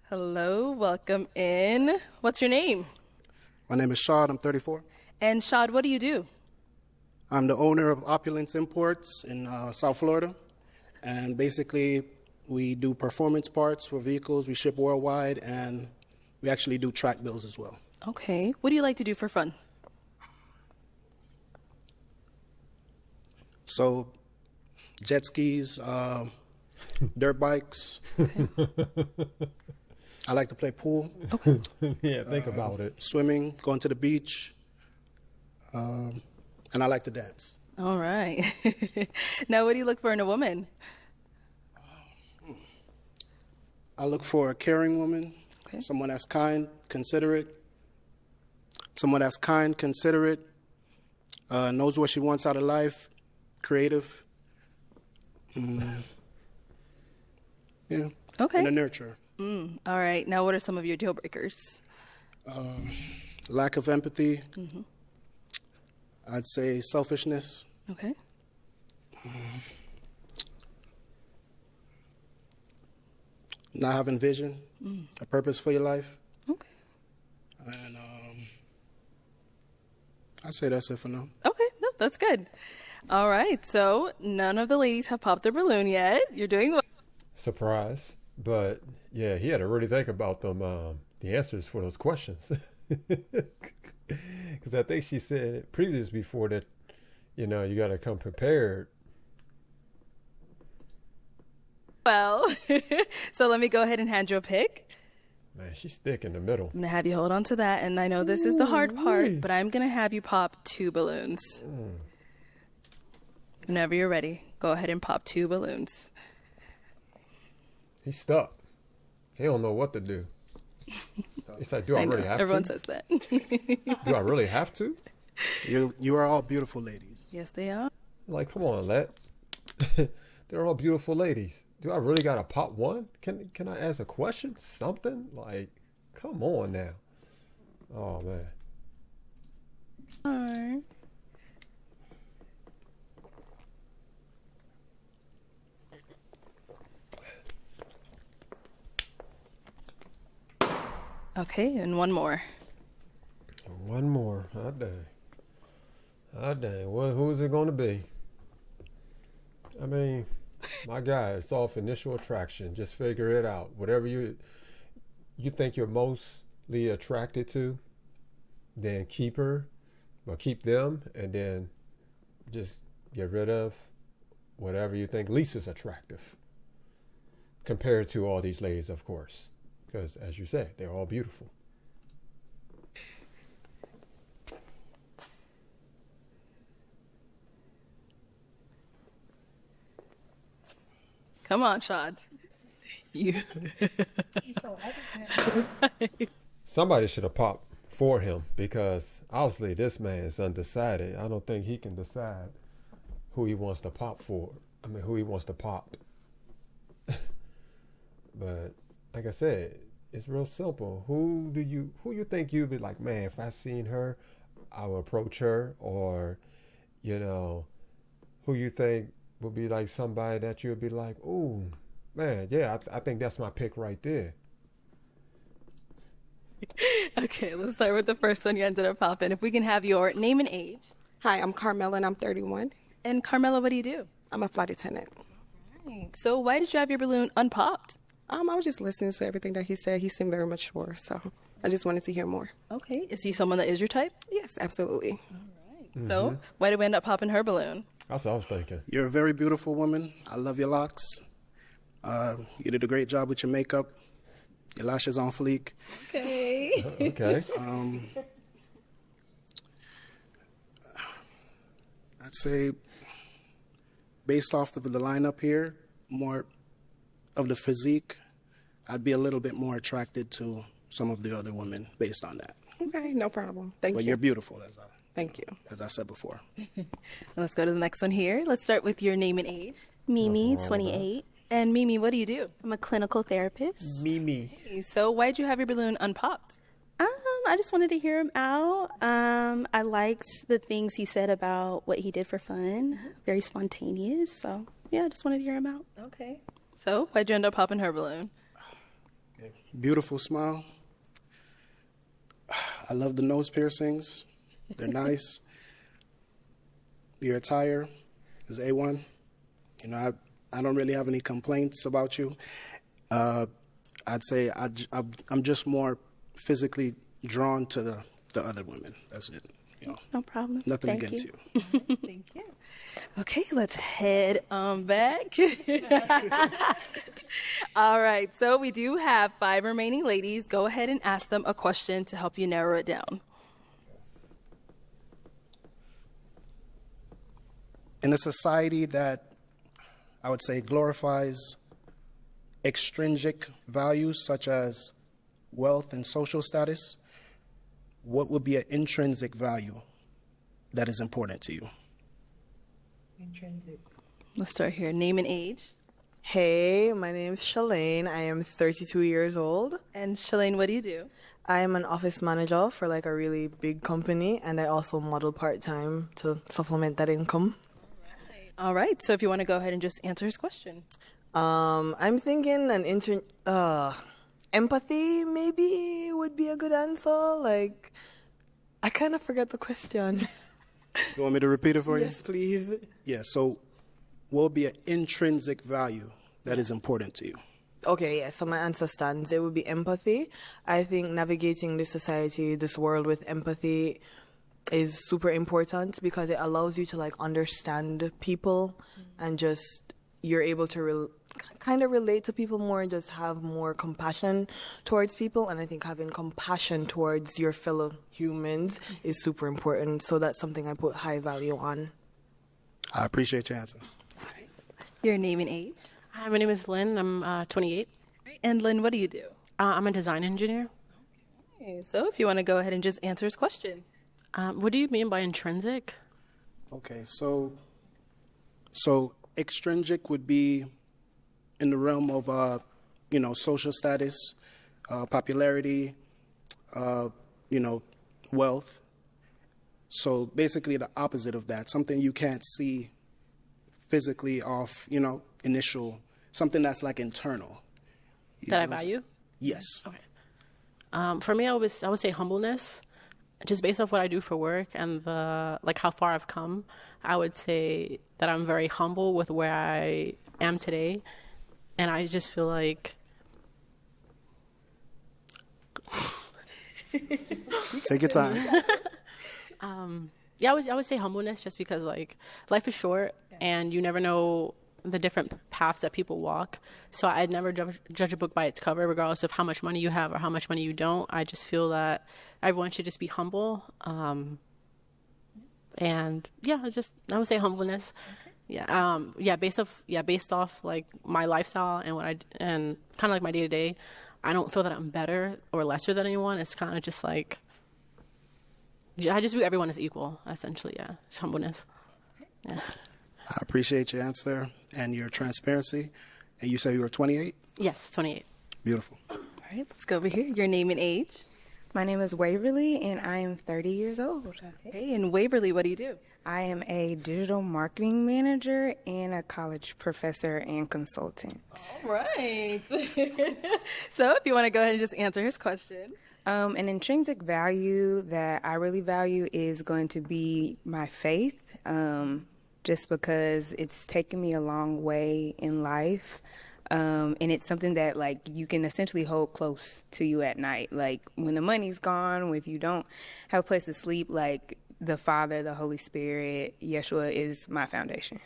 Hello, welcome in. What's your name? My name is Shad. I'm 34. And Shad, what do you do? I'm the owner of Opulence Imports in South Florida. And basically, we do performance parts for vehicles. We ship worldwide, and we actually do track builds as well. Okay. What do you like to do for fun? So, jet skis, dirt bikes. Okay. I like to play pool. Okay. Yeah, think about it. Swimming, going to the beach. And I like to dance. All right. Now, what do you look for in a woman? I look for a caring woman, Okay. someone that's kind, considerate, knows what she wants out of life, creative. Yeah. Okay. And a nurturer. All right. Now, what are some of your deal breakers? Lack of empathy. I'd say selfishness. Okay. Not having vision, a purpose for your life. Okay. And I'd say that's it for now. Okay. No, that's good. All right. So, none of the ladies have popped their balloon yet. You're doing well. Surprise. But yeah, he had to really think about them, the answers for those questions. Because I think she said previous before that, you got to come prepared. Well, so let me go ahead and hand you a pick. Man, she's thick in the middle. I'm going to have you hold on to that. And I know this is the hard part, but I'm going to have you pop 2 balloons. Whenever you're ready, go ahead and pop 2 balloons. He's stuck. He don't know what to do. He's like, do I really have Everyone to? says that. Do I really have to? You are all beautiful ladies. Yes, they are. Like, come on, Let. They're all beautiful ladies. Do I really got to pop one? Can I ask a question? Something? Like, come on now. Oh, man. All right. Okay, and one more. One more. Hot dang. Hot dang. Well, who's it going to be? I mean, my guy, it's off initial attraction. Just figure it out. Whatever you think you're mostly attracted to, then keep her, or keep them, and then just get rid of whatever you think least is attractive. Compared to all these ladies, of course. Because, as you say, they're all beautiful. Come on, Shad. You. Somebody should have popped for him because obviously this man is undecided. I don't think he can decide who he wants to pop for. I mean, who he wants to pop. But like I said, it's real simple. Who you think you'd be like, man, if I seen her, I would approach her, or who you think would be like somebody that you'd be like, ooh, man, yeah, I think that's my pick right there. Okay, let's start with the first one you ended up popping. If we can have your name and age. Hi, I'm Carmela and I'm 31. And Carmela, what do you do? I'm a flight attendant. So why did you have your balloon unpopped? I was just listening to everything that he said. He seemed very mature, so I just wanted to hear more. Okay, is he someone that is your type? Yes, absolutely. So why did we end up popping her balloon? That's what I was thinking. You're a very beautiful woman. I love your locks. You did a great job with your makeup. Your lashes on fleek. Okay. Okay. I'd say, based off of the lineup here, more of the physique, I'd be a little bit more attracted to some of the other women based on that. Okay, no problem. Thank But you. you're beautiful, Thank you. as I said before. Let's go to the next one here. Let's start with your name and age. Mimi, 28. And Mimi, what do you do? I'm a clinical therapist. Mimi. So why'd you have your balloon unpopped? I just wanted to hear him out. I liked the things he said about what he did for fun. Very spontaneous. So, yeah, I just wanted to hear him out. Okay. So why'd you end up popping her balloon? Okay. beautiful smile. I love the nose piercings. They're nice. Your attire is A1. You know, I don't really have any complaints about you. I'd say I'm just more physically drawn to the other women. That's it. You know, No problem. nothing Thank against you. you. Thank you. Okay, let's head back. All right, so we do have 5 remaining ladies. Go ahead and ask them a question to help you narrow it down. In a society that I would say glorifies extrinsic values such as wealth and social status, what would be an intrinsic value that is important to you? Intrinsic. Let's start here. Name and age. Hey, my name is Shalane. I am 32 years old. And Shalane, what do you do? I am an office manager for like a really big company, and I also model part-time to supplement that income. All right, so if you want to go ahead and just answer his question. I'm thinking empathy maybe would be a good answer. Like, I kind of forgot the question. You want me to repeat it for you? Yes, please. Yeah, so what would be an intrinsic value that is important to you? Okay, yeah, so my answer stands. It would be empathy. I think navigating this society, this world with empathy is super important because it allows you to like understand people and just you're able to kind of relate to people more, just have more compassion towards people. And I think having compassion towards your fellow humans is super important. So that's something I put high value on. I appreciate your answer. Your name and age. Hi, my name is Lynn. I'm 28. And Lynn, what do you do? I'm a design engineer. Okay, so if you want to go ahead and just answer his question. What do you mean by intrinsic? Okay, so extrinsic would be in the realm of social status, popularity, wealth. So basically the opposite of that, something you can't see physically off, initial, something that's like internal. That I value? Yes. Okay. For me, I would say humbleness. Just based off what I do for work and how far I've come, I would say that I'm very humble with where I am today. And I just feel like... Take your time. I would say humbleness just because, life is short and you never know the different paths that people walk. So I'd never judge a book by its cover, regardless of how much money you have or how much money you don't. I just feel that everyone should just be humble. I would say humbleness. Okay. Based off like my lifestyle and kind of like my day to day, I don't feel that I'm better or lesser than anyone. It's kind of just like, I just view everyone as equal, essentially. Yeah, it's humbleness. Yeah. I appreciate your answer and your transparency. And you say you were 28? Yes, 28. Beautiful. All right, let's go over here. Your name and age. My name is Waverly, and I am 30 years old. Okay, and Waverly, what do you do? I am a digital marketing manager and a college professor and consultant. All right. So if you want to go ahead and just answer his question. An intrinsic value that I really value is going to be my faith, just because it's taken me a long way in life. And it's something that, you can essentially hold close to you at night. Like, when the money's gone, if you don't have a place to sleep, the Father, the Holy Spirit, Yeshua is my foundation.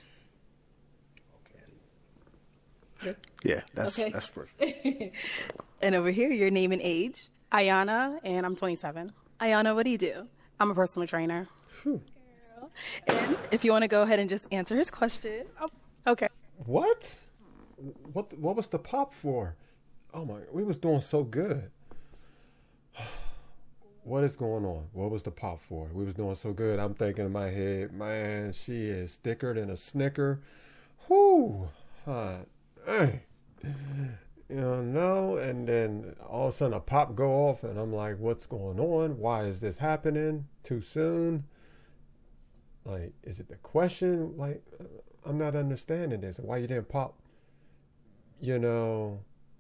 Okay. Yeah, that's Okay. that's perfect. And over here, your name and age. Ayana, and I'm 27. Ayana, what do you do? I'm a personal trainer. And if you want to go ahead and just answer his question. Oh, okay. What? What was the pop for? Oh my, we was doing so good. What is going on? What was the pop for? We was doing so good. I'm thinking in my head, man, she is thicker than a Snicker. Whoo, hot. Hey. And then all of a sudden a pop go off and I'm like, what's going on? Why is this happening too soon? Is it the question? I'm not understanding this. Why you didn't pop,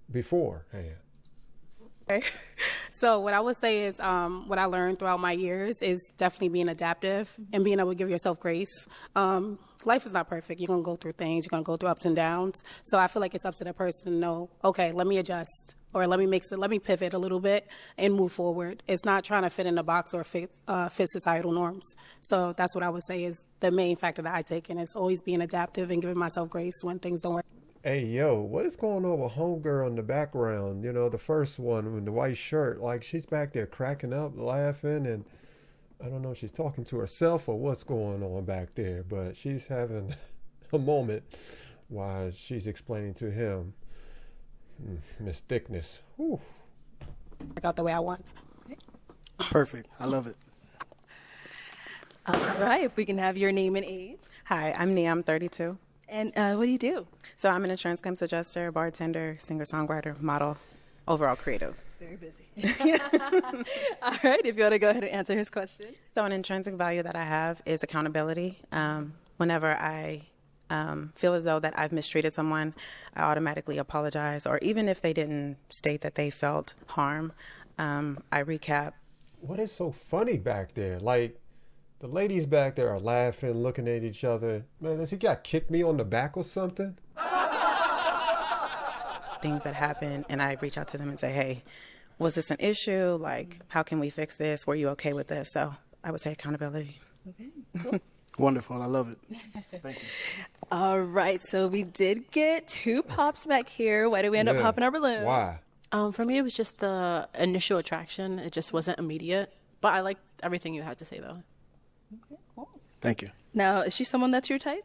beforehand? So what I would say is what I learned throughout my years is definitely being adaptive and being able to give yourself grace. Life is not perfect. You're going to go through things. You're going to go through ups and downs. So I feel like it's up to the person to know, okay, let me adjust or let me pivot a little bit and move forward. It's not trying to fit in a box or fit societal norms. So that's what I would say is the main factor that I take in is always being adaptive and giving myself grace when things don't work. Hey, yo, what is going on with homegirl in the background? You know, the first one with the white shirt. Like, she's back there cracking up, laughing, and I don't know if she's talking to herself or what's going on back there, but she's having a moment while she's explaining to him Miss Thickness. Whew. Work out the way I want. Perfect. I love it. All right, if we can have your name and age. Hi, I'm Nia. I'm 32. And what do you do? So I'm an insurance claims adjuster, bartender, singer-songwriter, model, overall creative. Very busy. All right, if you want to go ahead and answer his question. So an intrinsic value that I have is accountability. Whenever I feel as though that I've mistreated someone, I automatically apologize. Or even if they didn't state that they felt harm, I recap. What is so funny back there? Like, the ladies back there are laughing, looking at each other. Man, has he got kicked me on the back or something? Things that happen, and I reach out to them and say, hey, was this an issue? Like, how can we fix this? Were you okay with this? So I would say accountability. Okay, cool. Wonderful. I love it. Thank you. All right, so we did get 2 pops back here. Why did we end up popping our balloon? Why? For me, it was just the initial attraction. It just wasn't immediate. But I liked everything you had to say, though. Okay, cool. Thank you. Now, is she someone that's your type?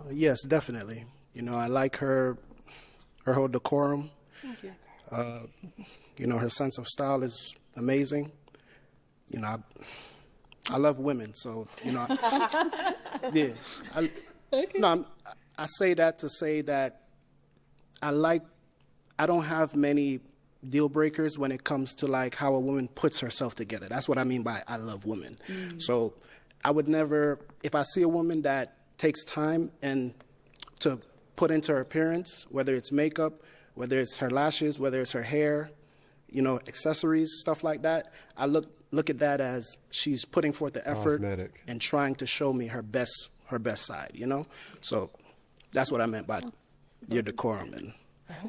Yes, definitely. You know, I like her whole decorum. Thank you. You know, her sense of style is amazing. You know, I love women, so, you know, yeah. I say that to say that I don't have many deal breakers when it comes to like how a woman puts herself together. That's what I mean by I love women. So I would never, if I see a woman that takes time and to put into her appearance, whether it's makeup, whether it's her lashes, whether it's her hair, you know, accessories, stuff like that, I look at that as she's putting forth the effort Cosmetic. and trying to show me her best side, you know? So that's what I meant by your decorum. And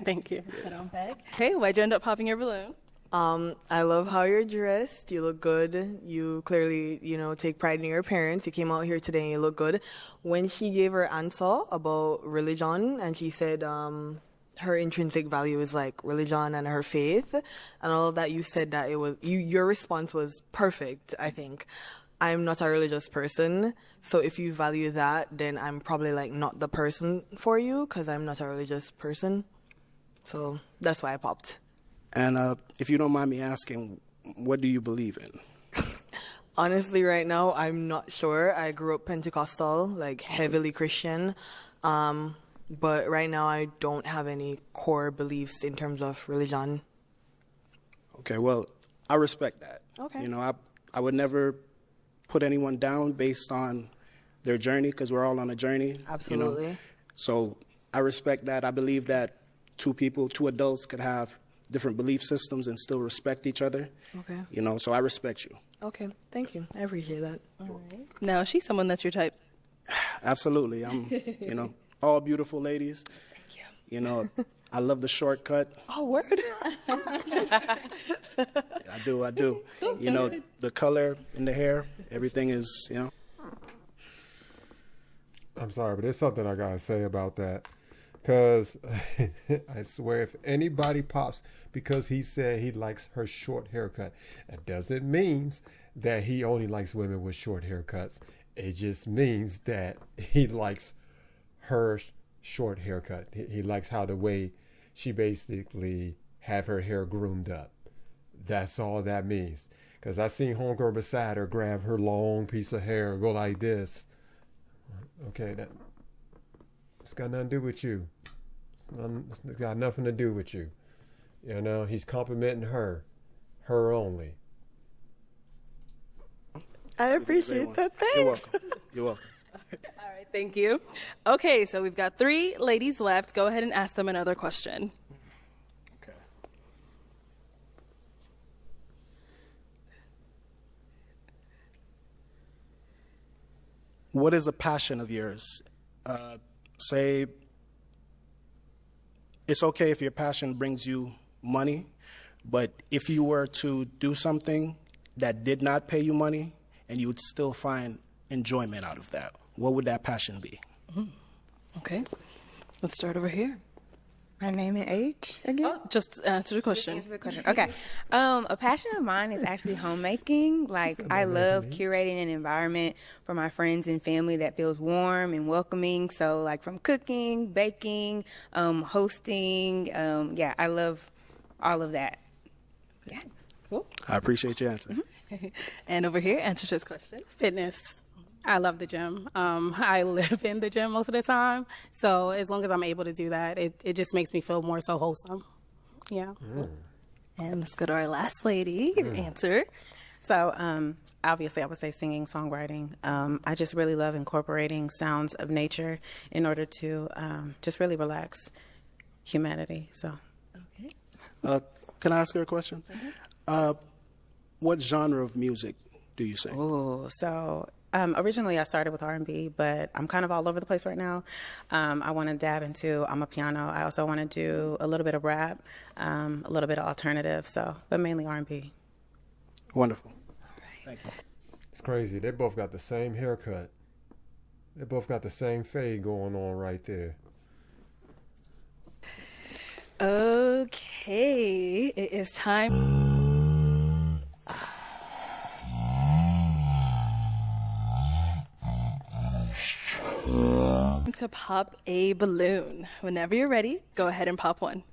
Thank you. Okay, why'd you end up popping your balloon? I love how you're dressed. You look good. You clearly, you know, take pride in your appearance. You came out here today and you look good. When she gave her answer about religion and she said her intrinsic value is like religion and her faith and all of that, you said that it was your response was perfect, I think. I'm not a religious person, so if you value that, then I'm probably like not the person for you because I'm not a religious person. So that's why I popped. And if you don't mind me asking, what do you believe in? Honestly, right now, I'm not sure. I grew up Pentecostal, like heavily Christian. But right now, I don't have any core beliefs in terms of religion. Okay, well, I respect that. Okay. You know, I would never put anyone down based on their journey because we're all on a journey. Absolutely. You know? So I respect that. I believe that two adults could have different belief systems and still respect each other. Okay. You know, so I respect you. Okay, thank you. I appreciate that. All right. Now, is she someone that's your type? Absolutely. I'm, you know, all beautiful ladies. Thank you. You know, I love the shortcut. Oh, word. I do. You know, the color in the hair, everything is, you know. I'm sorry, but there's something I gotta say about that. Because I swear, if anybody pops because he said he likes her short haircut, that doesn't mean that he only likes women with short haircuts. It just means that he likes her short haircut. He likes how the way she basically have her hair groomed up. That's all that means. Because I seen homegirl beside her grab her long piece of hair, go like this. Okay, it's got nothing to do with you. It's got nothing to do with you. You know, he's complimenting her only. I appreciate that. Thanks. You're welcome. You're welcome. All right, thank you. Okay, so we've got 3 ladies left. Go ahead and ask them another question. Okay. what is a passion of yours? Say, it's okay if your passion brings you money, but if you were to do something that did not pay you money and you would still find enjoyment out of that, what would that passion be? Okay. Let's start over here. My name and age again? Oh, just answer the question. Answer the question. Okay. A passion of mine is actually homemaking. Like, I love curating an environment for my friends and family that feels warm and welcoming. So, like, from cooking, baking, hosting. Yeah, I love all of that. Yeah. Cool. I appreciate your answer. And over here, answer this question. Fitness. I love the gym. I live in the gym most of the time. So as long as I'm able to do that, it just makes me feel more so wholesome. Yeah. And let's go to our last lady. Your answer. So, obviously, I would say singing, songwriting. I just really love incorporating sounds of nature in order to just really relax humanity. So, Can I ask her a question? What genre of music do you sing? Originally I started with R&B, but I'm kind of all over the place right now. I want to dab into amapiano. I also want to do a little bit of rap, a little bit of alternative, but mainly R&B. Wonderful. All right. Thank you. It's crazy. They both got the same haircut. They both got the same fade going on right there. Okay. It is time to pop a balloon. Whenever you're ready, go ahead and pop one.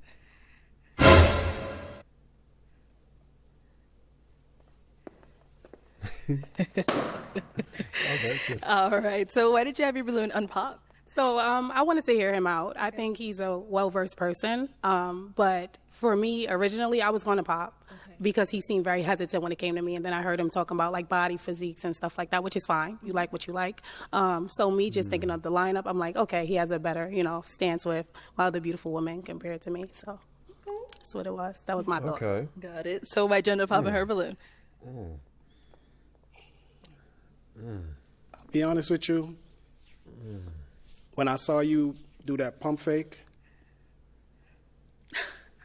All right. So why did you have your balloon unpopped? So I wanted to hear him out. I think he's a well-versed person. But for me, originally, I was going to pop because he seemed very hesitant when it came to me. And then I heard him talking about like body physiques and stuff like that, which is fine. You like what you like. So me just thinking of the lineup, I'm like, okay, he has a better, stance with other beautiful women compared to me. So that's what it was. That was my thought. Okay. Got it. So why'd you end up popping her balloon? I'll be honest with you. When I saw you do that pump fake,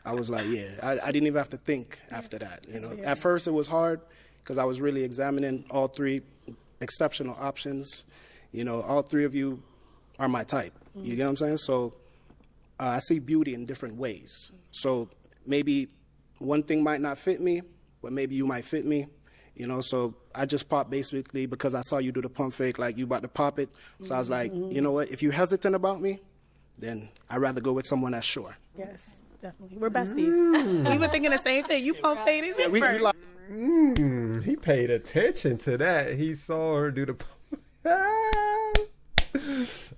I was like, yeah, I didn't even have to think after that. At first it was hard because I was really examining all three exceptional options. All three of you are my type. You get what I'm saying? So I see beauty in different ways. So maybe one thing might not fit me, but maybe you might fit me. So I just popped basically because I saw you do the pump fake, like you about to pop it. So I was like, you know what? If you're hesitant about me, then I'd rather go with someone that's sure. Yes, definitely. We're besties. We were thinking the same thing. You pump faded me first. He paid attention to that. He saw her do the pump.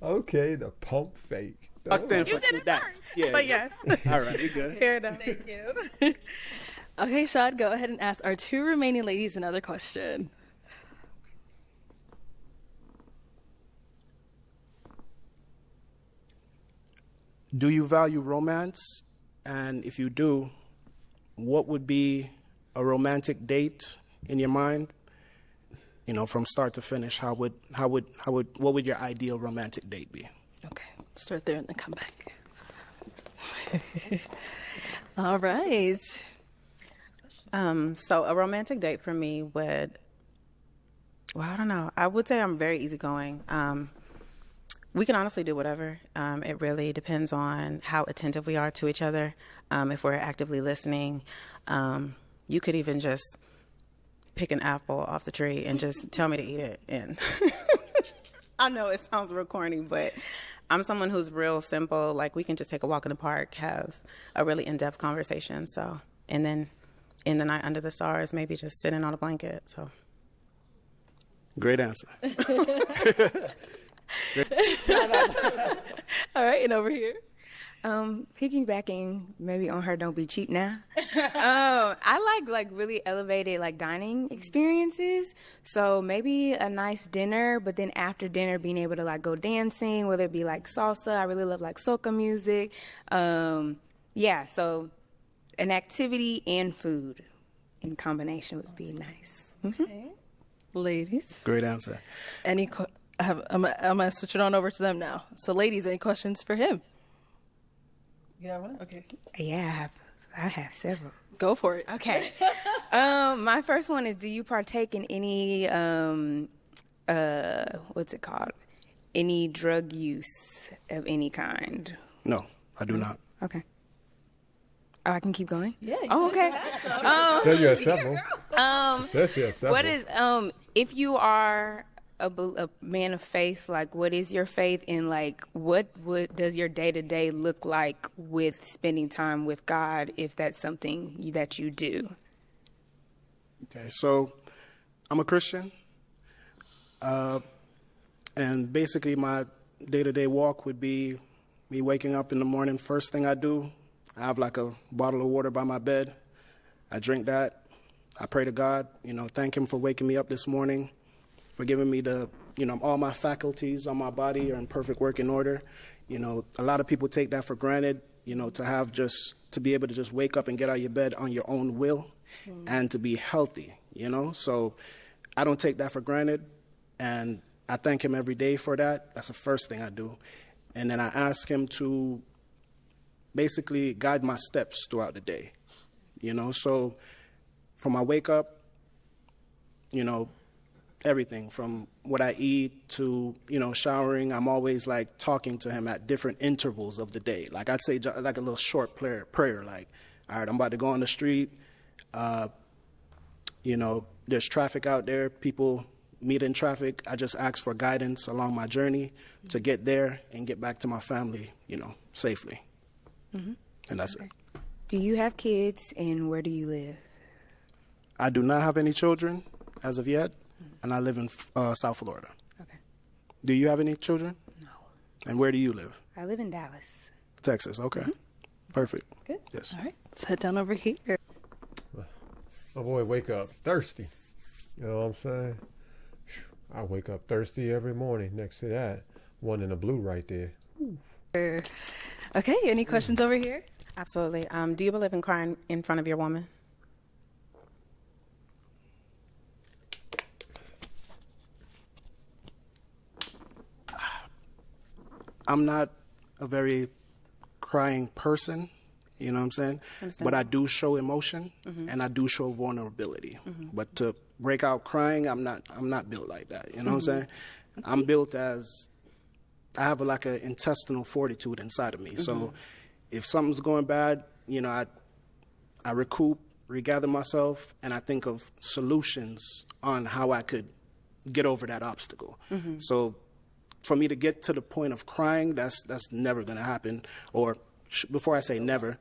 Okay, the pump fake. You did it that. First. Yeah. But yes. All right, we good. Fair enough. Thank you. Okay, Shad, go ahead and ask our two remaining ladies another question. Do you value romance? And if you do, what would be a romantic date in your mind? From start to finish, what would your ideal romantic date be? Okay, start there and then come back. All right. So a romantic date for me would, I don't know. I would say I'm very easygoing. We can honestly do whatever. It really depends on how attentive we are to each other. If we're actively listening, you could even just pick an apple off the tree and just tell me to eat it. And I know it sounds real corny, but I'm someone who's real simple. Like, we can just take a walk in the park, have a really in-depth conversation. So, and then in the night under the stars, maybe just sitting on a blanket. So, great answer. All right, and over here. Piggybacking maybe on her "Don't Be Cheap Now." I like really elevated dining experiences. So maybe a nice dinner, but then after dinner being able to go dancing, whether it be salsa. I really love soca music. Yeah, so an activity and food in combination would be nice. Okay. Ladies. Great answer. I'm gonna switch it on over to them now. So, ladies, any questions for him? You have one? Okay. Yeah, I have several. Go for it. Okay. My first one is: do you partake in any what's it called? Any drug use of any kind? No, I do not. Okay. Oh, I can keep going? Yeah. Oh, okay. Said you had several. She says she has several. What is if you are a man of faith, like what is your faith in, like what does your day-to-day look like with spending time with God, if that's something that you do? Okay, so I'm a Christian, and basically my day-to-day walk would be me waking up in the morning. First thing I do, I have like a bottle of water by my bed. I drink that. I pray to God, thank him for waking me up this morning, for giving me the, all my faculties on my body are in perfect working order. A lot of people take that for granted, to be able to just wake up and get out of your bed on your own will and to be healthy, So I don't take that for granted, and I thank him every day for that. That's the first thing I do. And then I ask him to basically guide my steps throughout the day, So from I wake up, everything from what I eat to, showering, I'm always like talking to him at different intervals of the day. Like I'd say like a little short prayer, like, all right, I'm about to go on the street. There's traffic out there. People meet in traffic. I just ask for guidance along my journey to get there and get back to my family, safely. Mm-hmm. And that's it. Do you have kids, and where do you live? I do not have any children as of yet, and I live in South Florida. Okay. Do you have any children? No. And where do you live? I live in Dallas. Texas, okay. Mm-hmm. Perfect. Good. Yes. All right, let's head down over here. My boy wake up thirsty. You know what I'm saying? I wake up thirsty every morning. Next to that, one in the blue right there. Ooh. Okay, any questions over here? Absolutely. Do you believe in crying in front of your woman? I'm not a very crying person, you know what I'm saying? But I do show emotion, and I do show vulnerability. But to break out crying, I'm not built like that, you know what I'm saying? I'm built as, I have like an intestinal fortitude inside of me. So if something's going bad, I recoup, regather myself, and I think of solutions on how I could get over that obstacle. So for me to get to the point of crying, that's never going to happen. Or before I say never,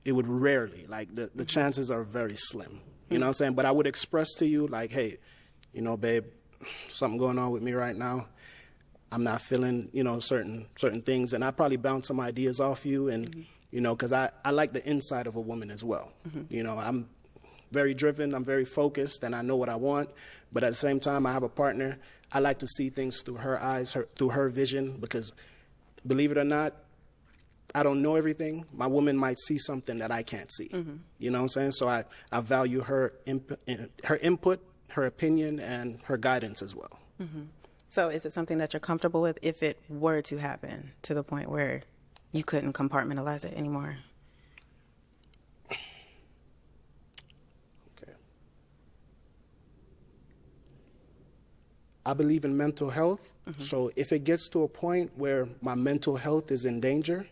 it would rarely. Like the chances are very slim. You know what I'm saying? But I would express to you like, hey, babe, something going on with me right now. I'm not feeling, certain things. And I probably bounce some ideas off you. And, because I like the inside of a woman as well. I'm very driven. I'm very focused. And I know what I want. But at the same time, I have a partner. I like to see things through her eyes, through her vision. Because believe it or not, I don't know everything. My woman might see something that I can't see. You know what I'm saying? So I value her input, her opinion, and her guidance as well. So is it something that you're comfortable with if it were to happen to the point where you couldn't compartmentalize it anymore? Okay. I believe in mental health. So if it gets to a point where my mental health is in danger,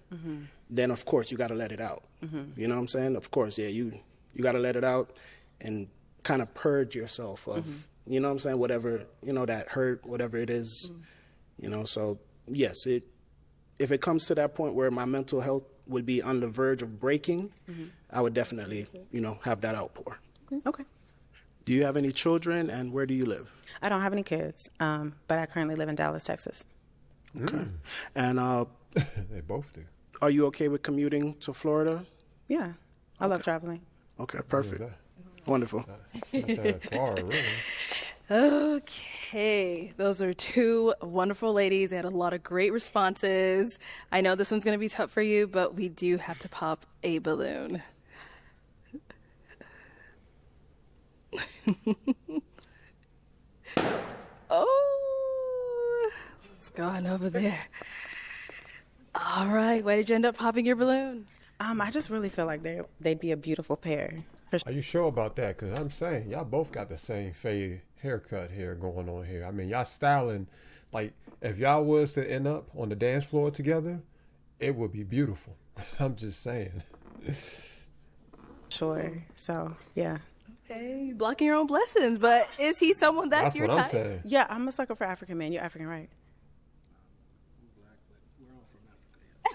then of course you got to let it out. You know what I'm saying? Of course, yeah, you got to let it out and kind of purge yourself of, you know what I'm saying, whatever, that hurt, whatever it is, so yes, if it comes to that point where my mental health would be on the verge of breaking, I would definitely, have that outpour. Okay. Do you have any children, and where do you live? I don't have any kids, but I currently live in Dallas, Texas. Okay. And they both do. Are you okay with commuting to Florida? Yeah. I love traveling. Okay, perfect. Wonderful. Not that far, really. Okay, those are two wonderful ladies. They had a lot of great responses. I know this one's going to be tough for you, but we do have to pop a balloon. Oh, going over there. All right. Why did you end up popping your balloon? I just really feel like they'd be a beautiful pair. Are you sure about that? Because I'm saying y'all both got the same fade haircut here going on here. I mean, y'all styling, like, if y'all was to end up on the dance floor together, it would be beautiful. I'm just saying. Sure. So, yeah. Okay, blocking your own blessings, but is he someone that's your what type? I'm saying. Yeah, I'm a sucker for African men. You're African, right?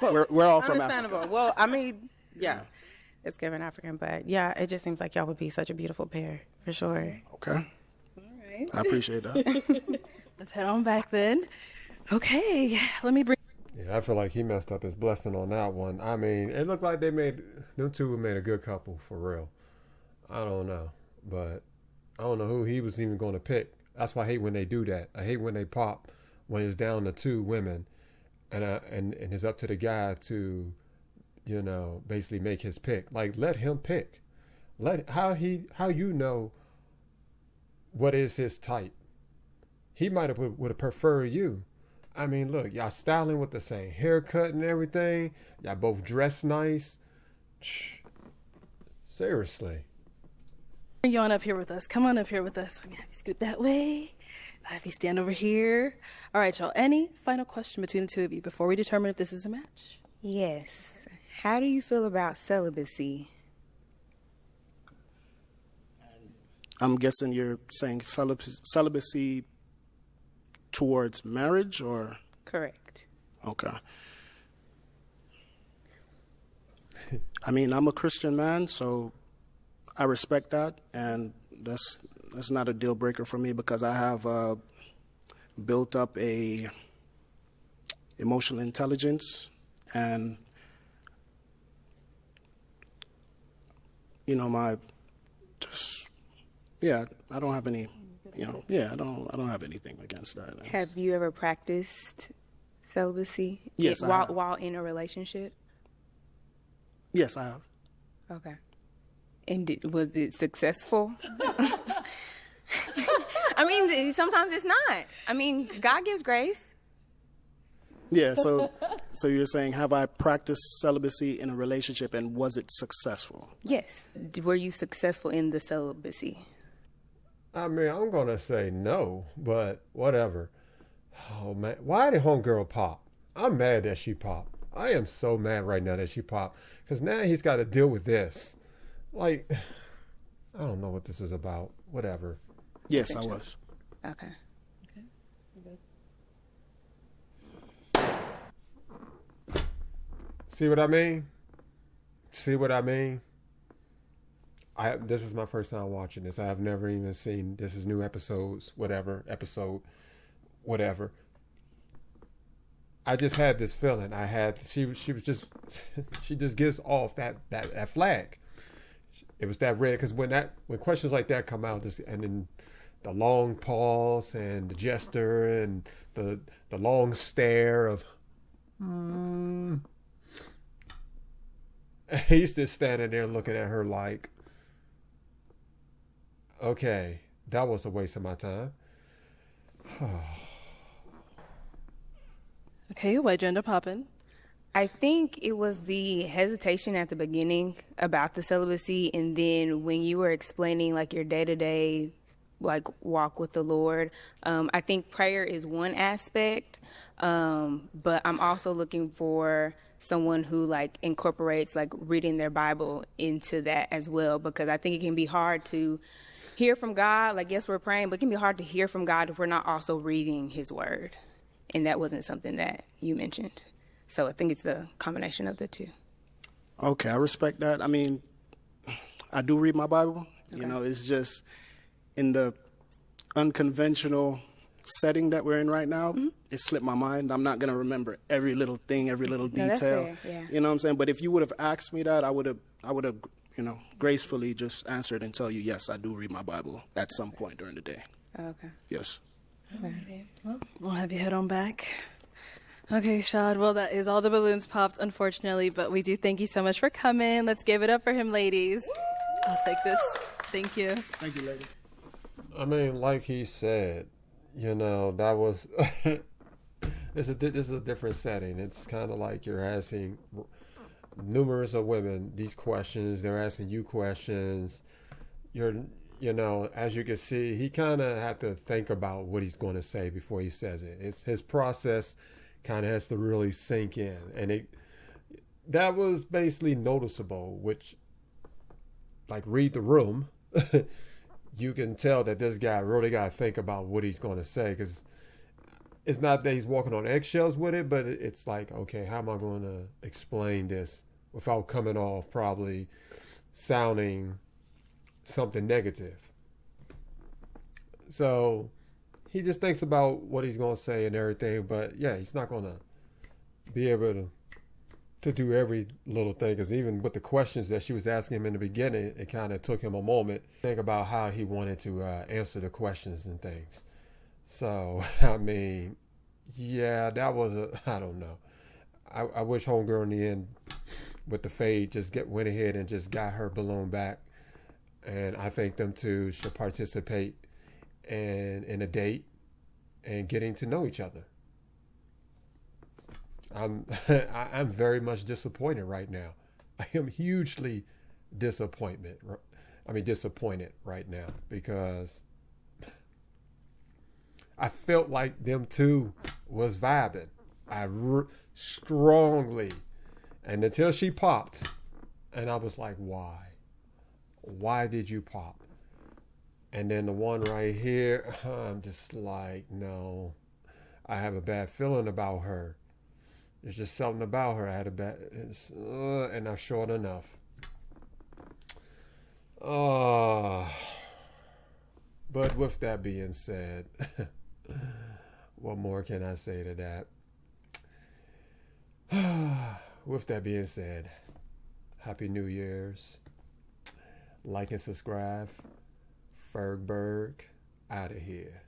We're all from Understandable. Africa. Well, I mean, yeah, it's given African, but yeah, it just seems like y'all would be such a beautiful pair for sure. Okay. All right. I appreciate that. Let's head on back then. Okay, let me bring. Yeah, I feel like he messed up his blessing on that one. I mean, it looked like them two made a good couple for real. I don't know, but I don't know who he was even going to pick. That's why I hate when they do that. I hate when they pop when it's down to two women, and it's up to the guy to, basically make his pick. Like, let him pick. How you know what is his type. He might have would have preferred you. I mean, look, y'all styling with the same haircut and everything. Y'all both dressed nice. Seriously. Bring you on up here with us. Come on up here with us. I'm gonna have you scoot that way. I have you stand over here. All right, y'all. Any final question between the two of you before we determine if this is a match? Yes. How do you feel about celibacy? I'm guessing you're saying celibacy towards marriage, or? Correct. Okay. I mean, I'm a Christian man, so I respect that, and that's not a deal breaker for me because I have built up a emotional intelligence, and I don't have any. I don't have anything against that. Have you ever practiced celibacy? Yes, I have. While in a relationship? Yes, I have. Okay. And was it successful? I mean, sometimes it's not. I mean, God gives grace. Yeah, so you're saying, have I practiced celibacy in a relationship and was it successful? Yes. Were you successful in the celibacy? I mean, I'm going to say no, but whatever. Oh, man. Why did homegirl pop? I'm mad that she popped. I am so mad right now that she popped because now he's got to deal with this. Like, I don't know what this is about. Whatever. Yes, I was. Okay. See what I mean? This is my first time watching this. I have never even seen this is new episode. I just had this feeling. She was just she just gives off that flag. It was that red because when questions like that come out, and then the long pause and the gesture and the long stare of he's just standing there looking at her like, okay, that was a waste of my time. Okay, why'd you end up popping? I think it was the hesitation at the beginning about the celibacy, and then when you were explaining like your day-to-day like walk with the Lord, I think prayer is one aspect, but I'm also looking for someone who like incorporates like reading their Bible into that as well, because I think it can be hard to hear from God. Like, yes, we're praying, but it can be hard to hear from God if we're not also reading his word. And that wasn't something that you mentioned. So I think it's the combination of the two. Okay, I respect that. I mean, I do read my Bible. Okay. It's just in the unconventional setting that we're in right now, it slipped my mind. I'm not going to remember every little thing, every little detail. That's fair, yeah. You know what I'm saying? But if you would have asked me that, I would have, gracefully just answered and tell you, yes, I do read my Bible at some point during the day. Okay. Yes. Alrighty. Well, we'll have you head on back. Okay, Shad. Well, that is all the balloons popped, unfortunately, but we do thank you so much for coming. Let's give it up for him, ladies. I'll take this. Thank you. Thank you, ladies. I mean, like he said, that was this is a different setting. It's kind of like you're asking numerous of women these questions. They're asking you questions. As you can see, he kind of had to think about what he's going to say before he says it. It's his process kind of has to really sink in, and that was basically noticeable. Which, like, read the room, you can tell that this guy really got to think about what he's going to say, because it's not that he's walking on eggshells with it, but it's like, okay, how am I going to explain this without coming off probably sounding something negative? So he just thinks about what he's going to say and everything, but yeah, he's not going to be able to do every little thing, because even with the questions that she was asking him in the beginning, it kind of took him a moment to think about how he wanted to answer the questions and things. So, I mean, yeah, that was I don't know. I wish Homegirl in the end with the fade just went ahead and just got her balloon back. And I think them two should participate in a date and getting to know each other. I'm very much disappointed right now. I am hugely disappointed right now, because I felt like them two was vibing. Strongly. And until she popped, and I was like, why? Why did you pop? And then the one right here, I'm just like, no, I have a bad feeling about her. There's just something about her. I had a bad, and not short enough. But with that being said, what more can I say to that? With that being said, Happy New Year's. Like and subscribe. Fergberg, out of here.